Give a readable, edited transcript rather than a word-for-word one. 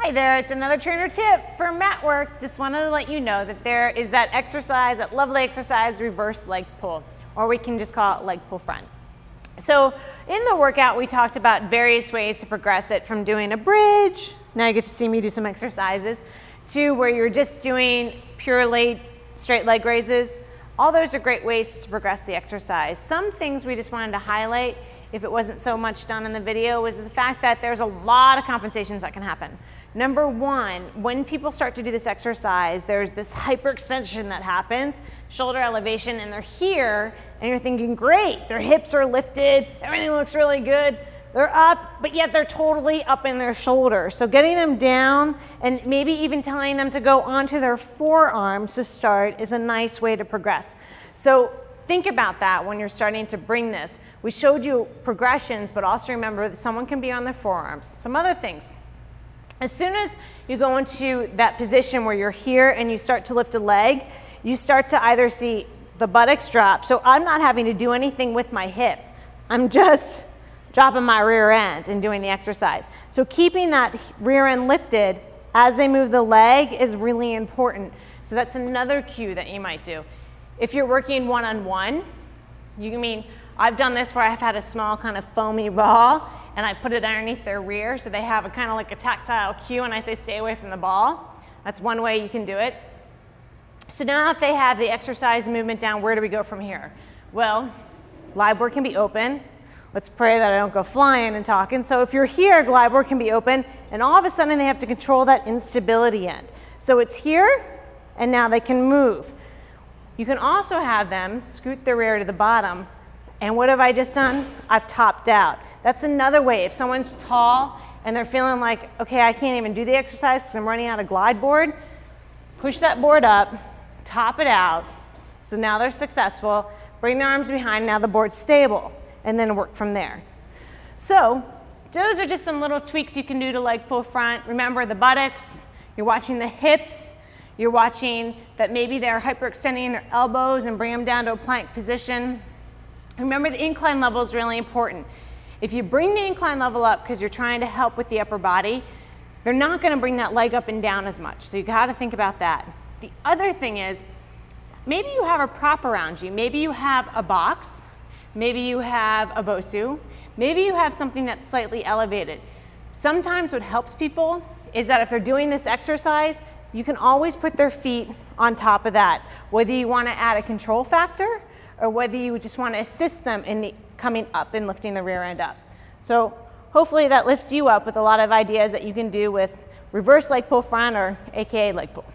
Hi there, it's another trainer tip for Matwork. Just wanted to let you know that there is that exercise, that lovely exercise, reverse leg pull, or we can just call it leg pull front. So in the workout, we talked about various ways to progress it, from doing a bridge, now you get to see me do some exercises, to where you're just doing pure straight leg raises. All those are great ways to progress the exercise. Some things we just wanted to highlight, if it wasn't so much done in the video, was the fact that there's a lot of compensations that can happen. Number one, when people start to do this exercise, there's this hyperextension that happens, shoulder elevation, and they're here, and you're thinking, great, their hips are lifted, everything looks really good, they're up, but yet they're totally up in their shoulders. So getting them down and maybe even telling them to go onto their forearms to start is a nice way to progress. So think about that when you're starting to bring this. We showed you progressions, but also remember that someone can be on their forearms. Some other things. As soon as you go into that position where you're here and you start to lift a leg, you start to either see the buttocks drop. So I'm not having to do anything with my hip. I'm just dropping my rear end and doing the exercise. So keeping that rear end lifted as they move the leg is really important. So that's another cue that you might do. If you're working one-on-one, I've done this where I've had a small kind of foamy ball and I put it underneath their rear so they have a kind of like a tactile cue, and I say stay away from the ball. That's one way you can do it. So now if they have the exercise movement down, where do we go from here? Well, glide board can be open. Let's pray that I don't go flying and talking. So if you're here, glide board can be open, and all of a sudden they have to control that instability end. So it's here, and now they can move. You can also have them scoot their rear to the bottom, and what have I just done? I've topped out. That's another way. If someone's tall and they're feeling like, okay, I can't even do the exercise because I'm running out of glide board, push that board up, top it out. So now they're successful. Bring their arms behind, now the board's stable, and then work from there. So those are just some little tweaks you can do to leg pull front. Remember the buttocks, you're watching the hips, you're watching that maybe they're hyperextending their elbows and bring them down to a plank position. Remember the incline level is really important. If you bring the incline level up because you're trying to help with the upper body, they're not going to bring that leg up and down as much. So you got to think about that. The other thing is, maybe you have a prop around you. Maybe you have a box. Maybe you have a BOSU. Maybe you have something that's slightly elevated. Sometimes what helps people is that if they're doing this exercise, you can always put their feet on top of that, whether you want to add a control factor or whether you just want to assist them in coming up and lifting the rear end up. So hopefully that lifts you up with a lot of ideas that you can do with reverse leg pull front, or AKA leg pull.